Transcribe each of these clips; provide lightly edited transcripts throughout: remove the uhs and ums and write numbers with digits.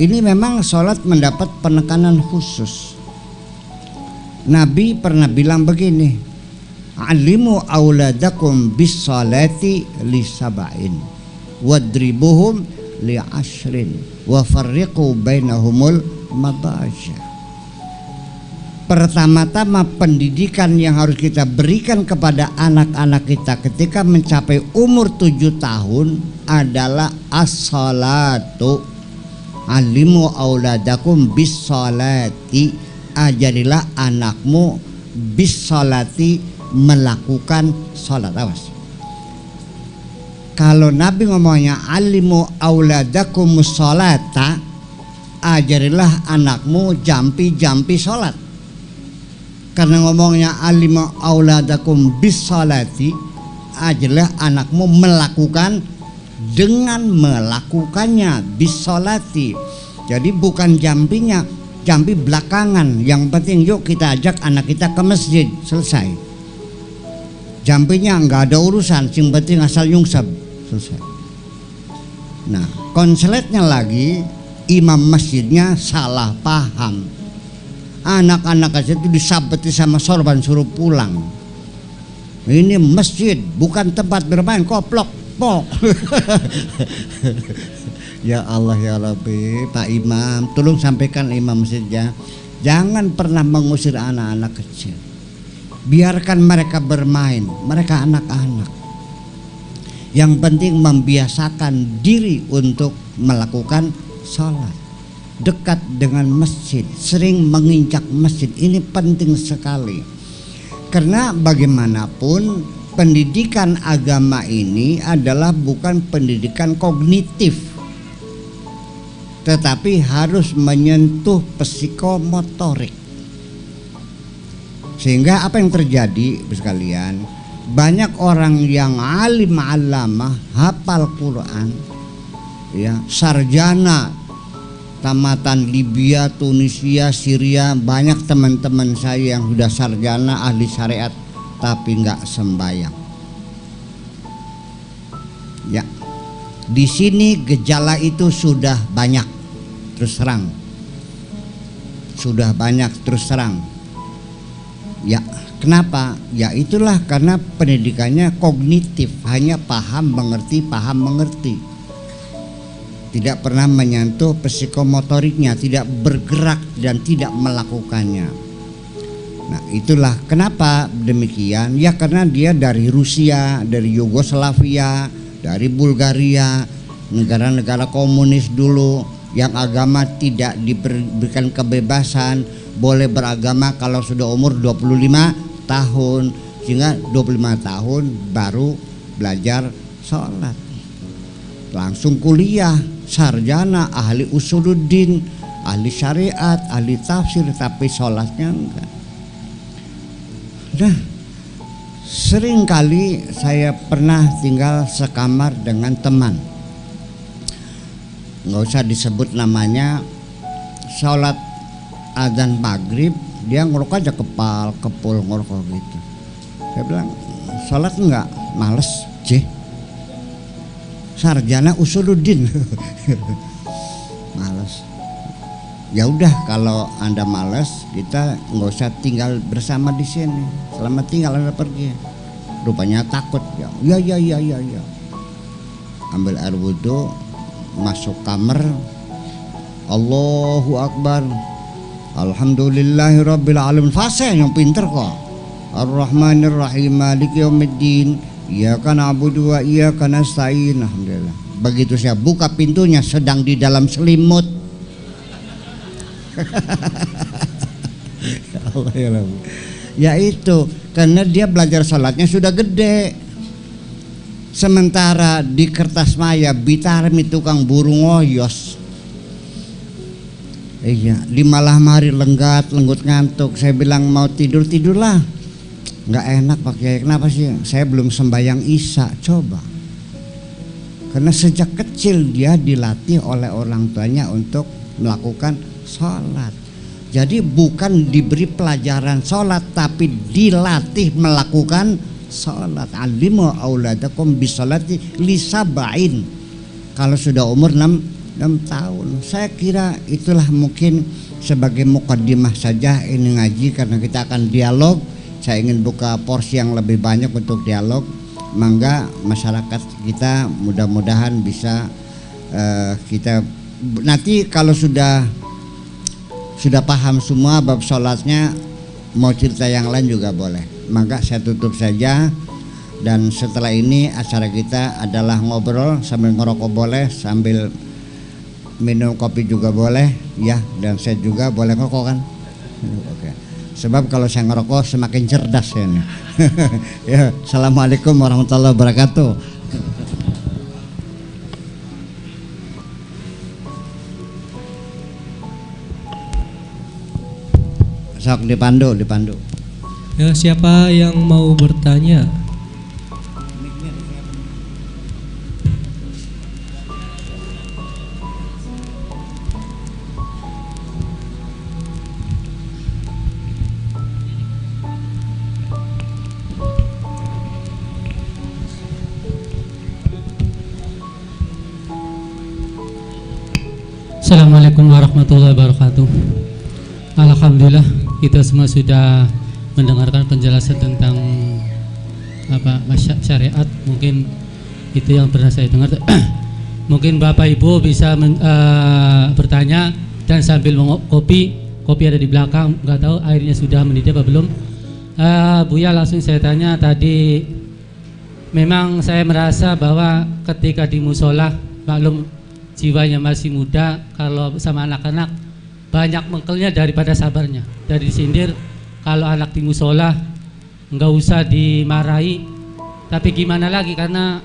ini memang sholat mendapat penekanan khusus. Nabi pernah bilang begini, alimu auladakum bis salati li sab'in wadribuhum li ashrin wa farriqu bainahumul madaja. Pertama-tama pendidikan yang harus kita berikan kepada anak-anak kita ketika mencapai umur 7 tahun adalah as-salatu. Alimu auladakum bis salati, ajarilah anakmu bis salati, melakukan salat. Awas, kalau Nabi ngomongnya alimu auladakum salata, ajarilah anakmu jampi salat. Karena ngomongnya alimu auladakum bis salati, ajarilah anakmu melakukan dengan melakukannya bis salati. Jadi bukan jampinya, jampi belakangan. Yang penting yuk kita ajak anak kita ke masjid, selesai. Jampinya nggak ada urusan, yang penting asal nyungsep, selesai. Nah, konsletnya lagi imam masjidnya salah paham. Anak-anak aja itu disabeti sama sorban suruh pulang. Ini masjid bukan tempat bermain, koplok pok. Ya Allah ya Rabbi, Pak Imam, tolong sampaikan imam masjidnya, jangan pernah mengusir anak-anak kecil. Biarkan mereka bermain, mereka anak-anak. Yang penting membiasakan diri untuk melakukan sholat, dekat dengan masjid, sering menginjak masjid. Ini penting sekali. Karena bagaimanapun pendidikan agama ini adalah bukan pendidikan kognitif, tetapi harus menyentuh psikomotorik. Sehingga apa yang terjadi sekalian, banyak orang yang alim alamah, hafal Quran, ya, sarjana tamatan Libya, Tunisia, Syria. Banyak teman-teman saya yang sudah sarjana ahli syariat tapi nggak sembahyang. Ya, di sini gejala itu sudah banyak, terus terang. Sudah banyak terus terang. Ya, kenapa? Ya itulah karena pendidikannya kognitif, hanya paham mengerti, paham mengerti. Tidak pernah menyentuh psikomotoriknya, tidak bergerak dan tidak melakukannya. Nah, itulah kenapa demikian. Ya karena dia dari Rusia, dari Yugoslavia, dari Bulgaria, negara-negara komunis dulu yang agama tidak diberikan kebebasan, boleh beragama kalau sudah umur 25 tahun, sehingga 25 tahun baru belajar sholat. Langsung kuliah, sarjana, ahli usuluddin, ahli syariat, ahli tafsir, tapi sholatnya enggak. Nah, sering kali saya pernah tinggal sekamar dengan teman, nggak usah disebut namanya, sholat adzan maghrib dia ngerokok aja kepul ngerokok gitu. Saya bilang, sholat enggak? Males, sarjana usuluddin. Males. Ya udah, kalau Anda males, kita nggak usah tinggal bersama di sini. Selamat tinggal, Anda pergi. Rupanya takut. Ya. Ambil air wudhu, masuk kamar, Allahu Akbar, Alhamdulillahirabbil alamin. Fase yang pinter kok. Ar-Rahmanir-Rahim, Maliki Yaumiddin, iyyaka na'budu wa iyyaka nasta'in. Alhamdulillah. Begitu saya buka pintunya, sedang di dalam selimut. Ya Allah ya Rabbi. Ya itu karena dia belajar sholatnya sudah gede. Sementara di kertas maya Bitarmi tukang burung oyos. Iya, di malam hari lenggut ngantuk. Saya bilang mau tidurlah. Nggak enak Pak Kiai. Kenapa sih? Saya belum sembahyang Isya. Coba. Karena sejak kecil dia dilatih oleh orang tuanya untuk melakukan sholat. Jadi bukan diberi pelajaran sholat, tapi dilatih melakukan sholat. Alimu auladakum bisolati li sab'in. Kalau sudah umur 6 6 tahun. Saya kira itulah mungkin sebagai mukaddimah saja ini ngaji, karena kita akan dialog. Saya ingin buka porsi yang lebih banyak untuk dialog. Mangga masyarakat kita mudah-mudahan bisa kita nanti kalau sudah paham semua bab sholatnya, mau cerita yang lain juga boleh. Maka saya tutup saja, dan setelah ini acara kita adalah ngobrol sambil ngerokok boleh, sambil minum kopi juga boleh ya, dan saya juga boleh ngerokok kan? Oke. Sebab kalau saya ngerokok semakin cerdas ya nih. Ya, assalamualaikum warahmatullahi wabarakatuh. Sok dipandu. Ya, siapa yang mau bertanya? Assalamualaikum warahmatullahi wabarakatuh. Alhamdulillah kita semua sudah mendengarkan penjelasan tentang syariat. Mungkin itu yang pernah saya dengar. Mungkin Bapak Ibu bisa bertanya dan sambil kopi ada di belakang. Nggak tahu airnya sudah mendidih apa belum. Buya, langsung saya tanya tadi. Memang saya merasa bahwa ketika di musola, maklum jiwanya masih muda, kalau sama anak-anak banyak mengkelnya daripada sabarnya. Dari disindir, kalau anak di musola nggak usah dimarahi, tapi gimana lagi, karena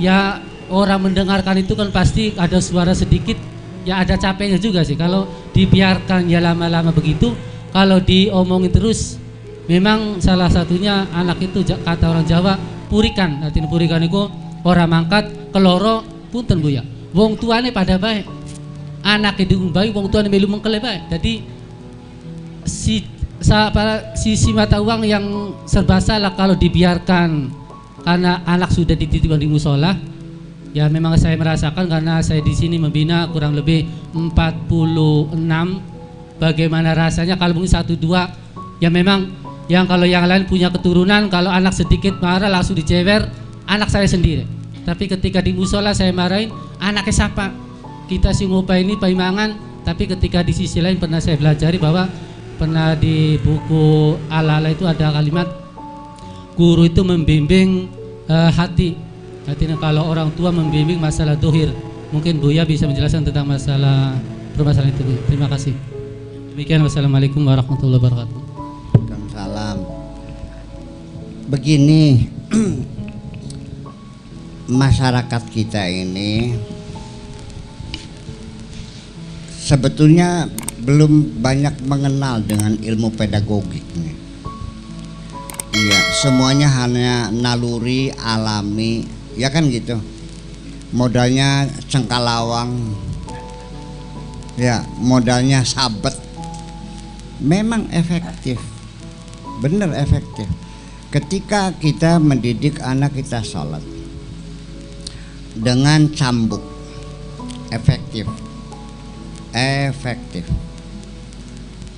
ya orang mendengarkan itu kan pasti ada suara sedikit, ya ada capeknya juga sih. Kalau dibiarkan ya lama-lama begitu, kalau diomongin terus, memang salah satunya anak itu kata orang Jawa purikan. Artinya purikan itu orang mangkat keloro punten Buya. Wong tuane pada baik, anak itu baik, wong tuane melu mengkele baik. Jadi sisi mata uang yang serba salah kalau dibiarkan, karena anak sudah dititipkan di musola. Ya memang saya merasakan, karena saya di sini membina kurang lebih 46. Bagaimana rasanya kalau mungkin 1-2, ya memang yang kalau yang lain punya keturunan, kalau anak sedikit marah langsung dicewer, anak saya sendiri. Tapi ketika di musola saya marahin, anaknya siapa? Kita si ngupah ini paimangan. Tapi ketika di sisi lain pernah saya belajari bahwa pernah di buku Ala-Ala itu ada kalimat guru itu membimbing hati. Artinya kalau orang tua membimbing masalah dohir. Mungkin Buya bisa menjelaskan tentang masalah permasalahan itu. Terima kasih. Demikian, wassalamualaikum warahmatullahi wabarakatuh. Waalaikumsalam. Begini, masyarakat kita ini sebetulnya belum banyak mengenal dengan ilmu pedagogiknya. Iya, semuanya hanya naluri alami, ya kan gitu. Modalnya cengkalawang, ya modalnya sabet. Memang efektif, bener efektif. Ketika kita mendidik anak kita sholat dengan cambuk, efektif.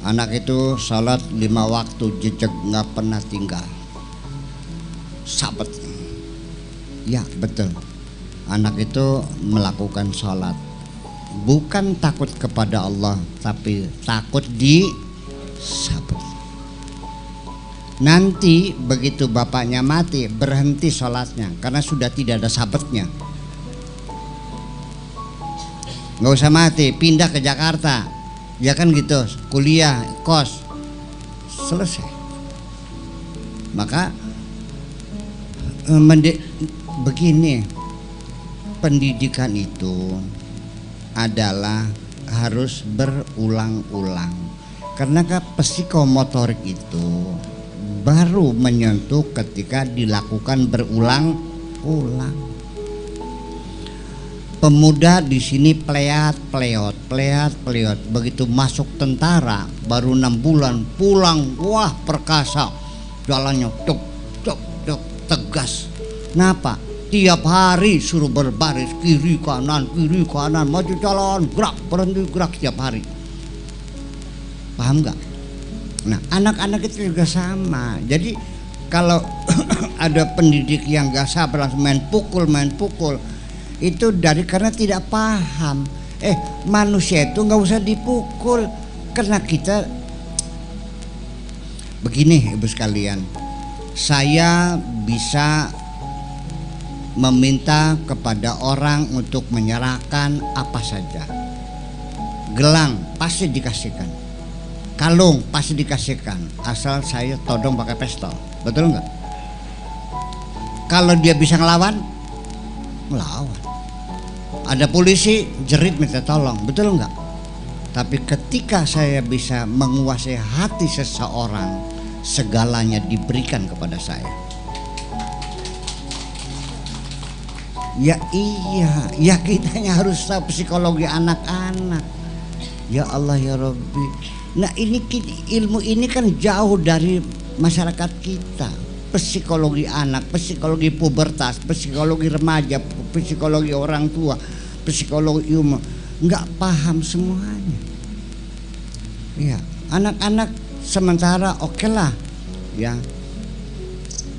Anak itu sholat 5 waktu jejak, nggak pernah tinggal, sabet. Ya betul, anak itu melakukan sholat bukan takut kepada Allah, tapi takut di sabet. Nanti begitu bapaknya mati, berhenti sholatnya karena sudah tidak ada sabetnya. Nggak usah mati, pindah ke Jakarta, ya kan gitu, kuliah, kos, selesai. Maka begini, pendidikan itu adalah harus berulang-ulang, karena psikomotorik itu baru menyentuh ketika dilakukan berulang-ulang. Pemuda di sini pleot. Begitu masuk tentara baru 6 bulan pulang, wah perkasa, jalannya tuk tegas. Kenapa? Tiap hari suruh berbaris kiri kanan, maju jalan, gerak berhenti gerak tiap hari. Paham nggak? Nah, anak-anak itu juga sama. Jadi kalau ada pendidik yang nggak sabar langsung main pukul, itu karena tidak paham. Manusia itu nggak usah dipukul, karena kita begini, ibu sekalian. Saya bisa meminta kepada orang untuk menyerahkan apa saja. Gelang pasti dikasihkan, kalung pasti dikasihkan, asal saya todong pakai pistol. Betul nggak? Kalau dia bisa ngelawan, ada polisi jerit minta tolong, betul nggak? Tapi ketika saya bisa menguasai hati seseorang, segalanya diberikan kepada saya. Ya iya, ya kitanya harus tahu psikologi anak-anak. Ya Allah ya Rabbi. Nah ini ilmu ini kan jauh dari masyarakat kita. Psikologi anak, psikologi pubertas, psikologi remaja, psikologi orang tua, psikologi umum, nggak paham semuanya. Ya, anak-anak sementara oke lah, ya.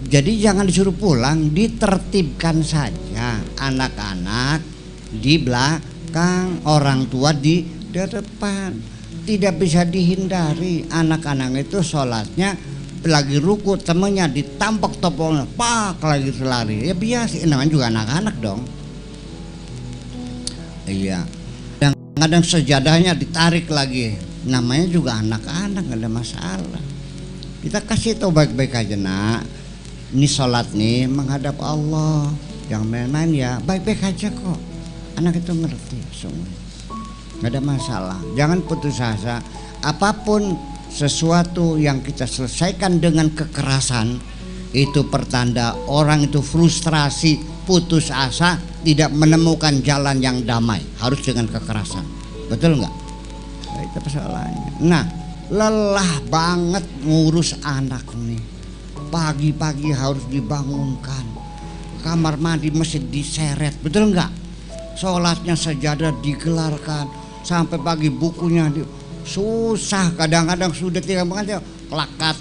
Jadi jangan disuruh pulang, ditertibkan saja. Anak-anak di belakang, orang tua di depan. Tidak bisa dihindari. Anak-anak itu sholatnya lagi ruku, temennya ditampok topongnya, pak lagi selari. Ya biasa, namanya juga anak-anak dong. Iya. Dan kadang sejadahnya ditarik lagi, namanya juga anak-anak, nggak ada masalah. Kita kasih tahu baik-baik aja, nak. Ini sholat nih menghadap Allah, jangan main-main ya, baik-baik aja kok. Anak itu ngerti semua, nggak ada masalah. Jangan putus asa. Apapun sesuatu yang kita selesaikan dengan kekerasan, itu pertanda orang itu frustrasi, putus asa, tidak menemukan jalan yang damai, harus dengan kekerasan. Betul nggak? Nah, itu persoalannya. Nah, lelah banget ngurus anak nih. Pagi-pagi harus dibangunkan, kamar mandi mesti diseret, betul nggak? Sholatnya sajadah digelarkan, sampai pagi bukunya susah. Kadang-kadang sudah tidak mengajar, kelakat,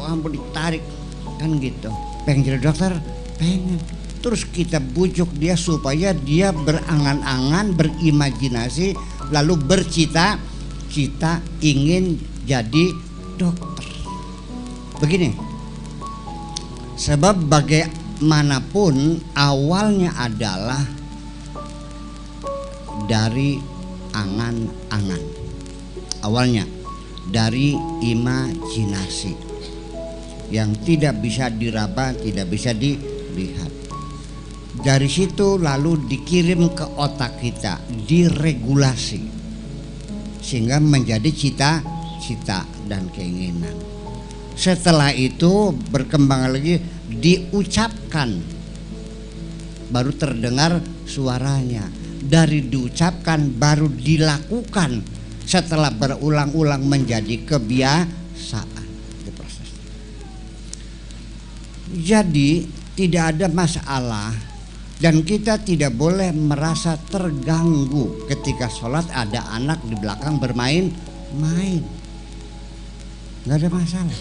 ampun ditarik, kan gitu. Pengen jadi dokter, pengen. Terus kita bujuk dia supaya dia berangan-angan, berimajinasi, lalu bercita-cita ingin jadi dokter. Begini, sebab bagaimanapun awalnya adalah dari angan-angan, awalnya dari imajinasi yang tidak bisa diraba, tidak bisa dilihat. Dari situ lalu dikirim ke otak kita, diregulasi sehingga menjadi cita-cita dan keinginan. Setelah itu berkembang lagi, diucapkan, baru terdengar suaranya. Dari diucapkan baru dilakukan, setelah berulang-ulang menjadi kebiasaan. Jadi tidak ada masalah, dan kita tidak boleh merasa terganggu ketika sholat ada anak di belakang bermain-main. Nggak ada masalah.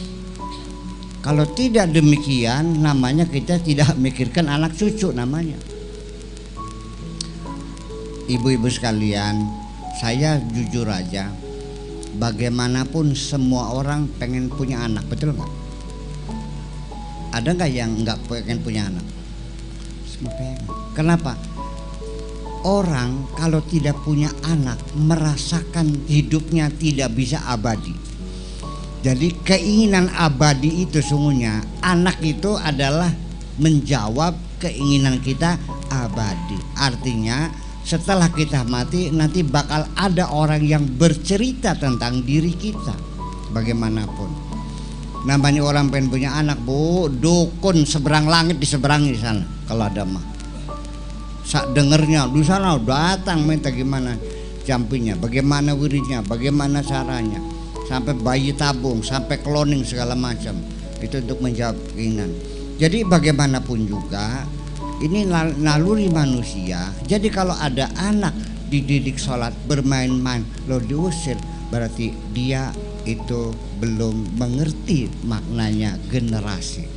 Kalau tidak demikian, namanya kita tidak mikirkan anak cucu namanya. Ibu-ibu sekalian, saya jujur aja, bagaimanapun semua orang pengen punya anak, betul nggak? Ada nggak yang nggak pengen punya anak? Semua pengen. Kenapa? Orang kalau tidak punya anak merasakan hidupnya tidak bisa abadi. Jadi keinginan abadi itu sungguhnya, anak itu adalah menjawab keinginan kita abadi. Artinya setelah kita mati nanti bakal ada orang yang bercerita tentang diri kita. Bagaimanapun, namanya orang pengen punya anak, bu, dukun seberang langit diseberangi di sana kalau ada mah. Sak dengernya di sana datang minta gimana jampinya, bagaimana wiridnya, bagaimana caranya, sampai bayi tabung, sampai cloning segala macam, itu untuk menjawab keinginan. Jadi bagaimanapun juga Ini naluri manusia. Jadi kalau ada anak dididik sholat bermain-main lo diusir, berarti dia itu belum mengerti maknanya generasi.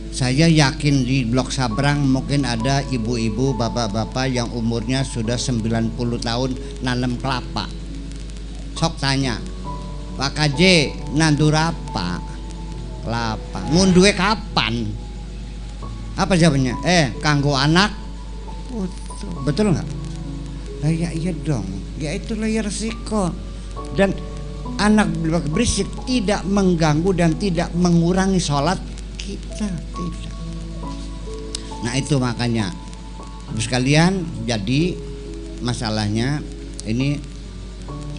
Saya yakin di Blok Sabrang mungkin ada ibu-ibu, bapak-bapak yang umurnya sudah 90 tahun nanam kelapa. Sok tanya, Pak KJ nandur apa? Kelapa. Ngunduhe kapan? Apa jawabannya? Kanggo anak. Betul nggak? Nah, ya iya dong. Ya itulah ya resiko. Dan anak berisik tidak mengganggu dan tidak mengurangi sholat kita, tidak. Nah itu makanya sekalian, jadi masalahnya ini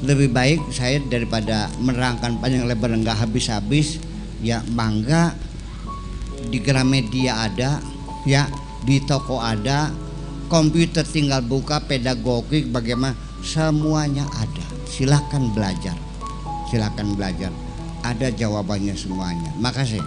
lebih baik saya daripada menerangkan panjang lebar nggak habis-habis, ya mangga di Gramedia ada, ya di toko ada, komputer tinggal buka, pedagogik bagaimana semuanya ada. Silakan belajar, ada jawabannya semuanya. Makasih.